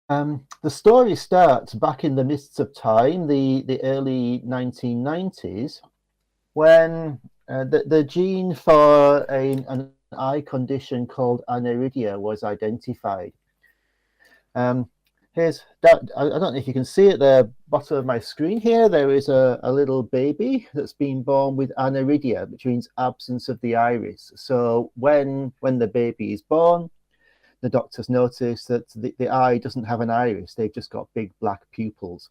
The story starts back in the mists of time, the early 1990s, when the gene for an eye condition called aniridia was identified. Um, here's that. I don't know if you can see at the bottom of my screen here. There is a little baby that's been born with aniridia, which means absence of the iris. So when the baby is born, the doctors notice that the eye doesn't have an iris. They've just got big black pupils.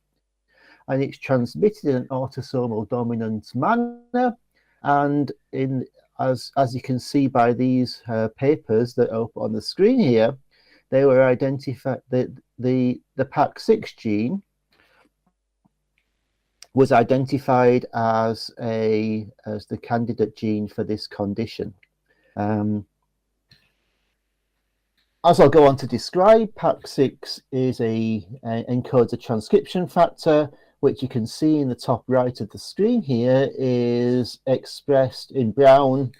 And it's transmitted in an autosomal dominant manner. And as you can see by these papers that are up on the screen here, they were identified, the PAX6 gene was identified as the candidate gene for this condition. As I'll go on to describe, PAX6 encodes a transcription factor, which you can see in the top right of the screen here is expressed in brown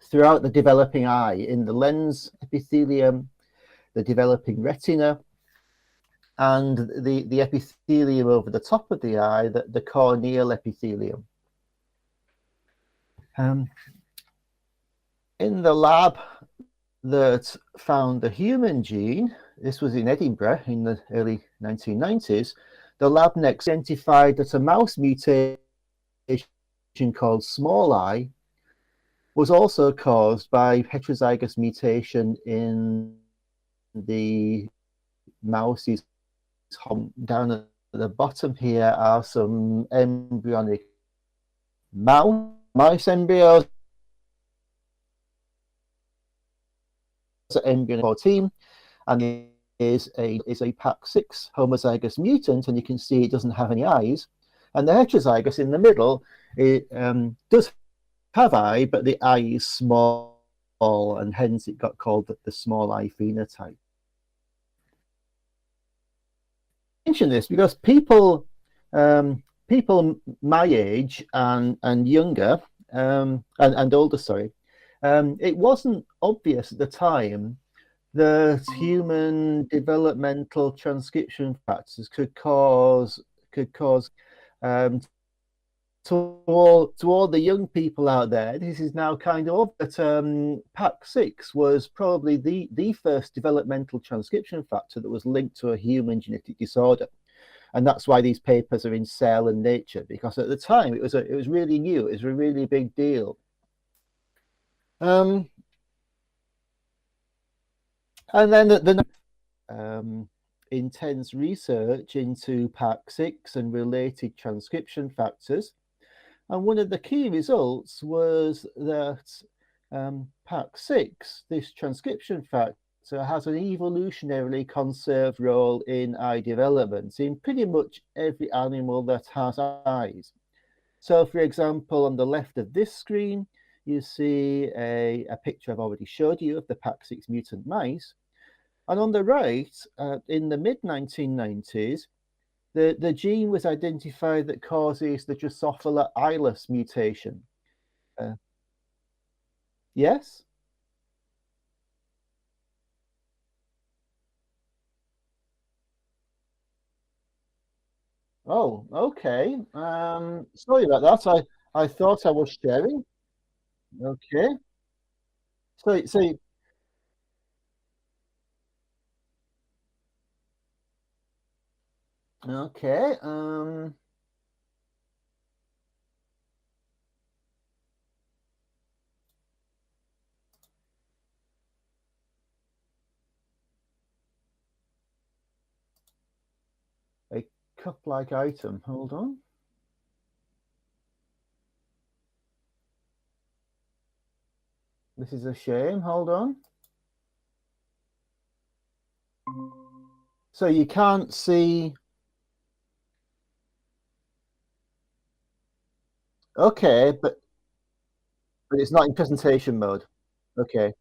throughout the developing eye, in the lens epithelium, the developing retina, and the epithelium over the top of the eye, the corneal epithelium. In the lab that found the human gene, this was in Edinburgh in the early 1990s, the lab next identified that a mouse mutation called small I was also caused by heterozygous mutation in the mouse's home. Down at the bottom here are some embryonic mouse embryos, embryo 14, and is a PAX6 homozygous mutant, and you can see it doesn't have any eyes. And the heterozygous in the middle, it does have eye, but the eye is small, and hence it got called the small eye phenotype. I mention this because people my age and younger and older, sorry, it wasn't obvious at the time that human developmental transcription factors could cause to all the young people out there. This is now kind of that PAX6 was probably the first developmental transcription factor that was linked to a human genetic disorder. And that's why these papers are in Cell and Nature, because at the time it was really new. It was a really big deal. And then the intense research into PAX6 and related transcription factors. And one of the key results was that PAX6, this transcription factor, has an evolutionarily conserved role in eye development in pretty much every animal that has eyes. So, for example, on the left of this screen, you see a picture I've already showed you of the PAX6 mutant mice. And on the right, in the mid-1990s, the gene was identified that causes the Drosophila iris mutation. Yes? Oh, okay. Sorry about that. I thought I was sharing. Okay. So okay. A cup-like item. Hold on. This is a shame. Hold on. So you can't see. Okay, but it's not in presentation mode. Okay.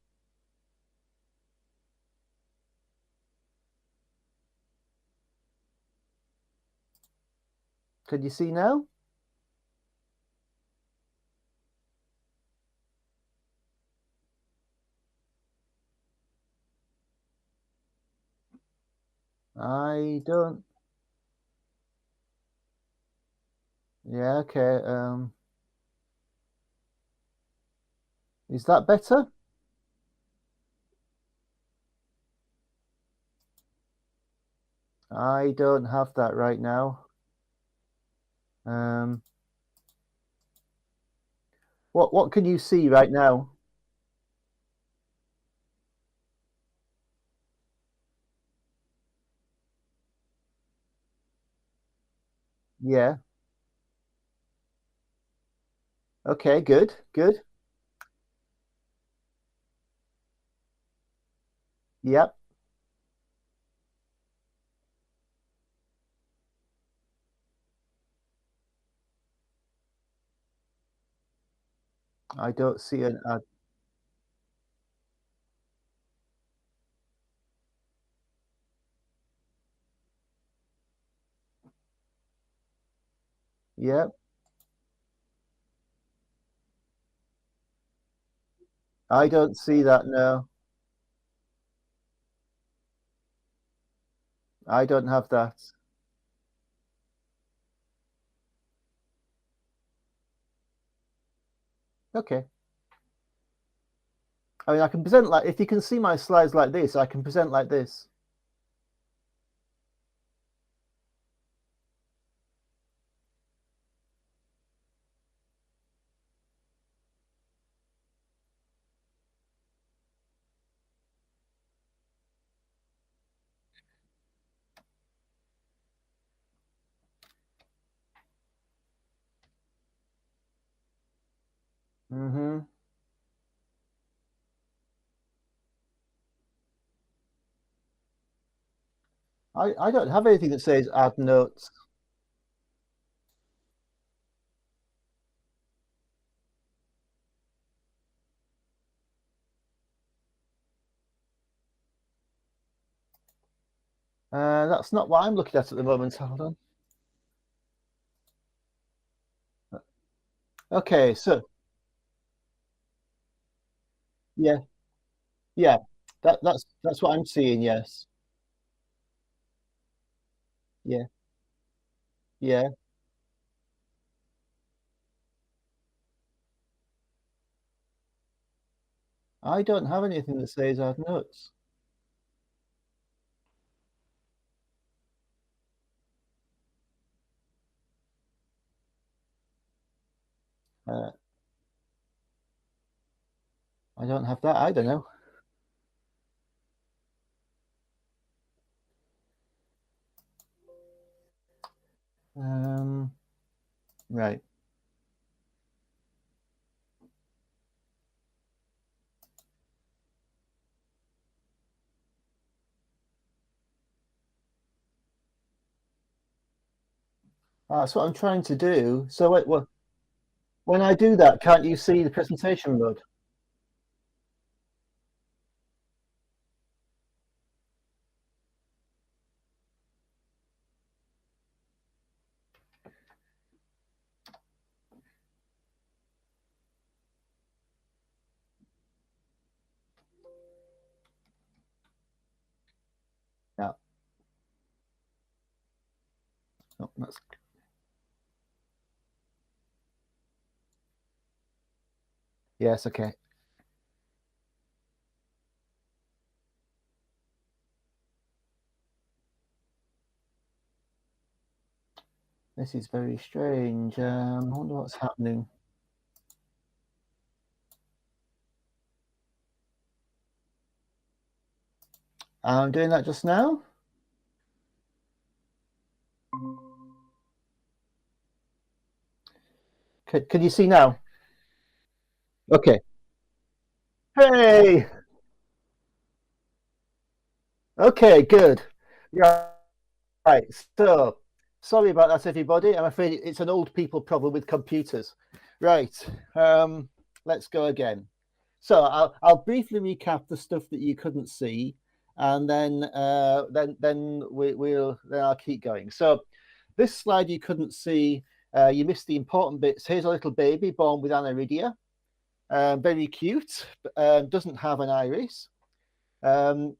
Can you see now? I don't. Yeah, okay. Is that better? I don't have that right now. Um, what can you see right now? Yeah. Okay, good, good. Yep. I don't see an ad. Yep. I don't see that, no. I don't have that. Okay. I mean, I can present like, if you can see my slides like this, I can present like this. Hmm. I don't have anything that says add notes. That's not what I'm looking at the moment. Hold on. Okay, so yeah, yeah, that's what I'm seeing. Yes, yeah, yeah. I don't have anything that says add notes. Uh, I don't have that. I don't know. Um, right. That's what I'm trying to do. So wait, well, when I do that, can't you see the presentation mode? Yeah. Oh, that's, yes. Okay. This is very strange. I wonder what's happening. I'm doing that just now. Can you see now? Okay. Hey. Okay. Good. Yeah. Right. So, sorry about that, everybody. I'm afraid it's an old people problem with computers. Right. Um, let's go again. So I'll briefly recap the stuff that you couldn't see, and then I'll keep going. So this slide you couldn't see. You missed the important bits. Here's a little baby born with aniridia. Very cute. Doesn't have an iris. Um,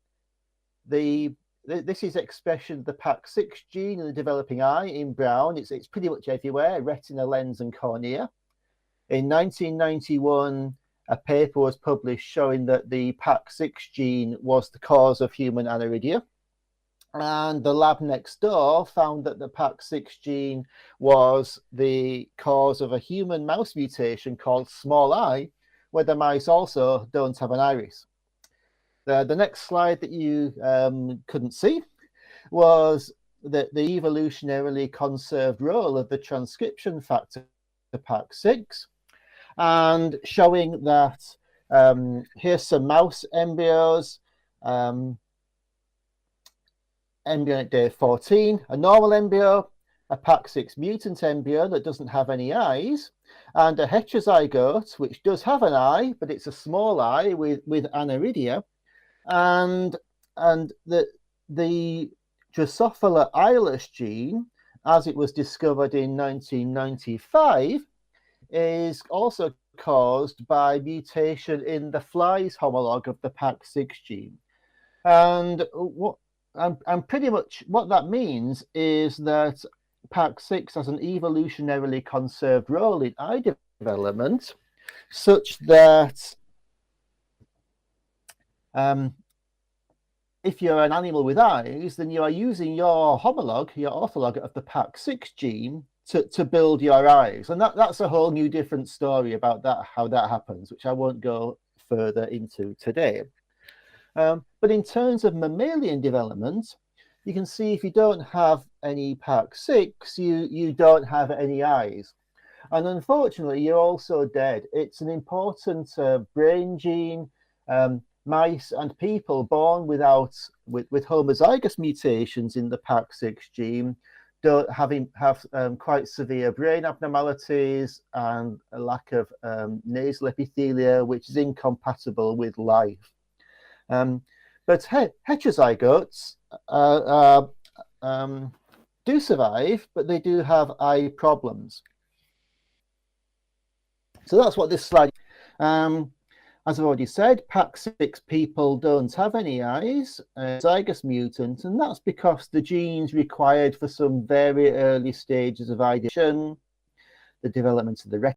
the this is expression of the PAX6 gene in the developing eye in brown. It's pretty much everywhere, retina, lens, and cornea. In 1991, a paper was published showing that the PAX6 gene was the cause of human aniridia. And the lab next door found that the PAX6 gene was the cause of a human mouse mutation called small eye, where the mice also don't have an iris. The next slide that you couldn't see was the evolutionarily conserved role of the transcription factor PAX6, and showing that here's some mouse embryos, embryo at day 14, a normal embryo, a PAX6 mutant embryo that doesn't have any eyes, and a heterozygote which does have an eye, but it's a small eye with aniridia, and the Drosophila iris gene, as it was discovered in 1995, is also caused by mutation in the fly's homologue of the PAX6 gene. And pretty much what that means is that PAX6 has an evolutionarily conserved role in eye development, such that if you're an animal with eyes, then you are using your homologue, your orthologue of the PAX6 gene to build your eyes. And that's a whole new different story about that, how that happens, which I won't go further into today. But in terms of mammalian development, you can see if you don't have any PAX6, you don't have any eyes. And unfortunately, you're also dead. It's an important brain gene. Mice and people born with homozygous mutations in the PAX6 gene don't have quite severe brain abnormalities and a lack of nasal epithelia, which is incompatible with life. But heterozygotes do survive, but they do have eye problems. So that's what this slide. As I've already said, PAX6 people don't have any eyes, zygous mutant, and that's because the genes required for some very early stages of eye development, the development of the retina,